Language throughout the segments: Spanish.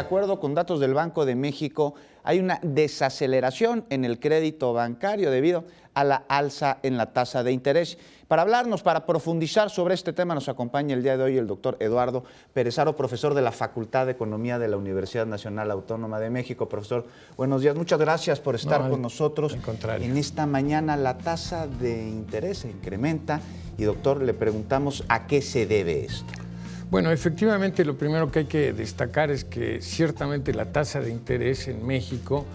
acuerdo con datos del Banco de México, hay una desaceleración en el crédito bancario debido a la alza en la tasa de interés. Para hablarnos, para profundizar sobre este tema, nos acompaña el día de hoy el doctor Eduardo Perezaro, profesor de la Facultad de Economía de la Universidad Nacional Autónoma de México. Profesor, buenos días, muchas gracias por estar con nosotros. Al contrario. En esta mañana la tasa de interés se incrementa y, doctor, le preguntamos a qué se debe esto. Bueno, efectivamente lo primero que hay que destacar es que ciertamente la tasa de interés en México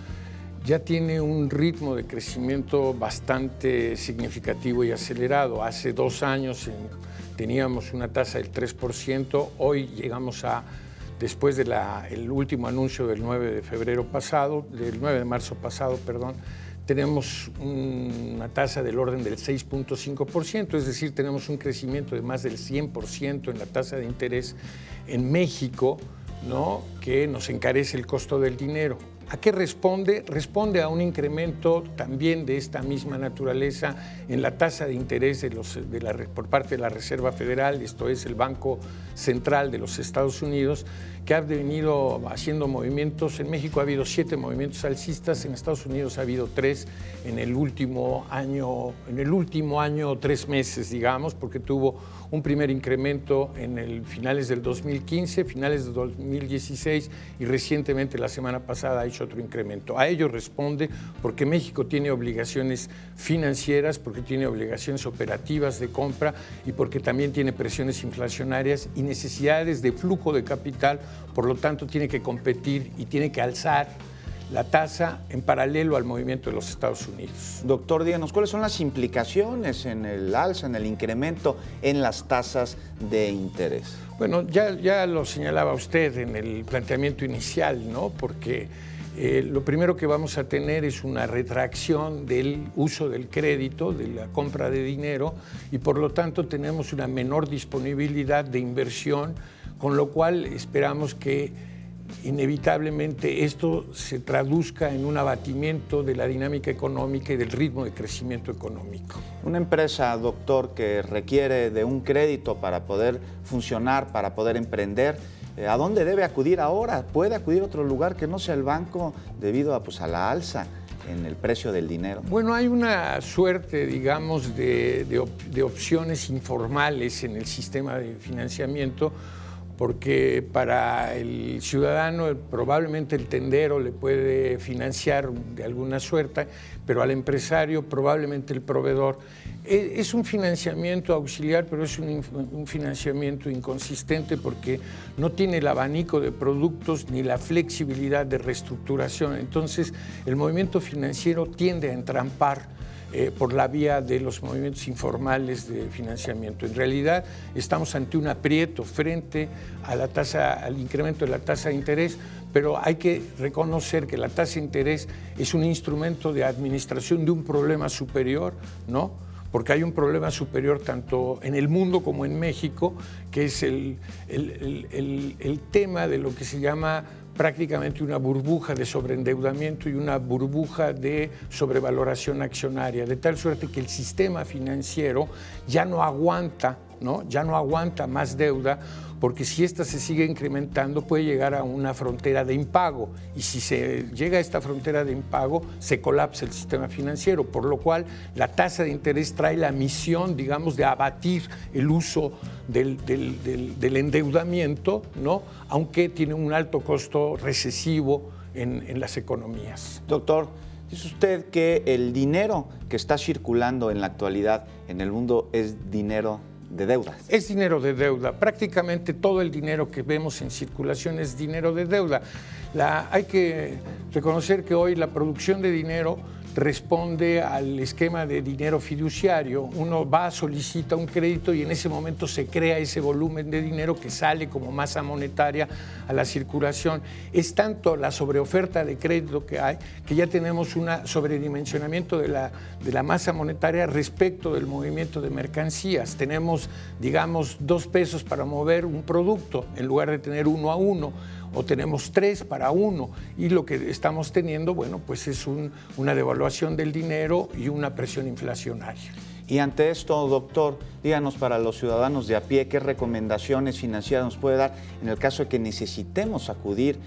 ya tiene un ritmo de crecimiento bastante significativo y acelerado. Hace 2 años teníamos una tasa del 3%, hoy llegamos a, después del último anuncio del 9 de marzo pasado, tenemos una tasa del orden del 6.5%, es decir, tenemos un crecimiento de más del 100% en la tasa de interés en México, ¿no?, que nos encarece el costo del dinero. ¿A qué responde? Responde a un incremento también de esta misma naturaleza en la tasa de interés por parte de la Reserva Federal, esto es el Banco Central de los Estados Unidos, que ha venido haciendo movimientos. En México ha habido 7 movimientos alcistas, en Estados Unidos ha habido 3 en el último año 3 meses, digamos, porque tuvo un primer incremento en finales del 2015, finales del 2016 y recientemente la semana pasada ha hecho otro incremento. A ello responde porque México tiene obligaciones financieras, porque tiene obligaciones operativas de compra y porque también tiene presiones inflacionarias y necesidades de flujo de capital, por lo tanto tiene que competir y tiene que alzar la tasa en paralelo al movimiento de los Estados Unidos. Doctor, díganos, ¿cuáles son las implicaciones en el alza, en el incremento en las tasas de interés? Bueno, ya lo señalaba usted en el planteamiento inicial, ¿no? Porque lo primero que vamos a tener es una retracción del uso del crédito, de la compra de dinero, y por lo tanto tenemos una menor disponibilidad de inversión, con lo cual esperamos que inevitablemente esto se traduzca en un abatimiento de la dinámica económica y del ritmo de crecimiento económico. Una empresa, doctor, que requiere de un crédito para poder funcionar, para poder emprender, ¿a dónde debe acudir ahora? ¿Puede acudir a otro lugar que no sea el banco debido a la alza en el precio del dinero? Bueno, hay una suerte, digamos, de opciones informales en el sistema de financiamiento, porque para el ciudadano probablemente el tendero le puede financiar de alguna suerte, pero al empresario probablemente el proveedor. Es un financiamiento auxiliar, pero es un financiamiento inconsistente porque no tiene el abanico de productos ni la flexibilidad de reestructuración. Entonces, el movimiento financiero tiende a entrampar por la vía de los movimientos informales de financiamiento. En realidad estamos ante un aprieto frente a al incremento de la tasa de interés, pero hay que reconocer que la tasa de interés es un instrumento de administración de un problema superior, ¿no? Porque hay un problema superior tanto en el mundo como en México, que es el tema de lo que se llama prácticamente una burbuja de sobreendeudamiento y una burbuja de sobrevaloración accionaria, de tal suerte que el sistema financiero ya no aguanta, ¿no? Ya no aguanta más deuda, porque si esta se sigue incrementando puede llegar a una frontera de impago, y si se llega a esta frontera de impago se colapsa el sistema financiero, por lo cual la tasa de interés trae la misión, digamos, de abatir el uso del endeudamiento, ¿no?, aunque tiene un alto costo recesivo en las economías. Doctor, dice usted que el dinero que está circulando en la actualidad en el mundo es dinero de deudas. Es dinero de deuda. Prácticamente todo el dinero que vemos en circulación es dinero de deuda. Hay que reconocer que hoy la producción de dinero responde al esquema de dinero fiduciario. Uno va, solicita un crédito y en ese momento se crea ese volumen de dinero que sale como masa monetaria a la circulación. Es tanto la sobreoferta de crédito que hay que ya tenemos un sobredimensionamiento de la masa monetaria respecto del movimiento de mercancías. Tenemos, digamos, 2 pesos para mover un producto en lugar de tener 1 a 1. O tenemos 3 para 1, y lo que estamos teniendo, bueno, pues es una devaluación del dinero y una presión inflacionaria. Y ante esto, doctor, díganos para los ciudadanos de a pie, ¿qué recomendaciones financieras nos puede dar en el caso de que necesitemos acudir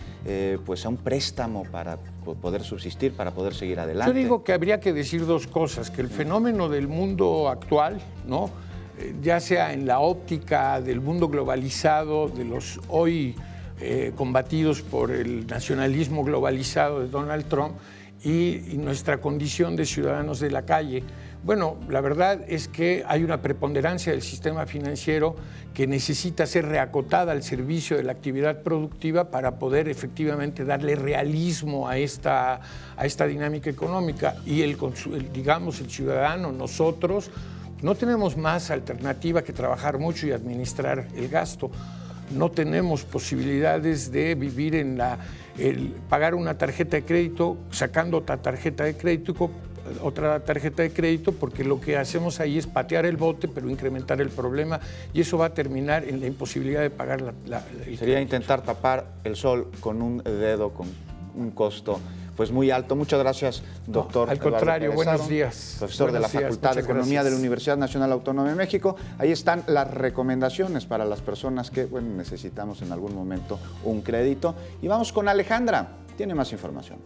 pues a un préstamo para poder subsistir, para poder seguir adelante? Yo digo que habría que decir dos cosas, que el fenómeno del mundo actual, ¿no? Ya sea en la óptica del mundo globalizado, de los hoy combatidos por el nacionalismo globalizado de Donald Trump, y nuestra condición de ciudadanos de la calle. Bueno, la verdad es que hay una preponderancia del sistema financiero que necesita ser reacotada al servicio de la actividad productiva para poder efectivamente darle realismo a esta dinámica económica. Y digamos, el ciudadano, nosotros, no tenemos más alternativa que trabajar mucho y administrar el gasto. No tenemos posibilidades de vivir en pagar una tarjeta de crédito, sacando otra tarjeta de crédito, porque lo que hacemos ahí es patear el bote, pero incrementar el problema, y eso va a terminar en la imposibilidad de pagar el Sería crédito. intentar tapar el sol con un dedo, con un costo pues muy alto. Muchas gracias, doctor. No, al contrario, Eduardo buenos días. Profesor de la Facultad de Economía de la Universidad Nacional Autónoma de México. Ahí están las recomendaciones para las personas que necesitamos en algún momento un crédito. Y vamos con Alejandra, tiene más información.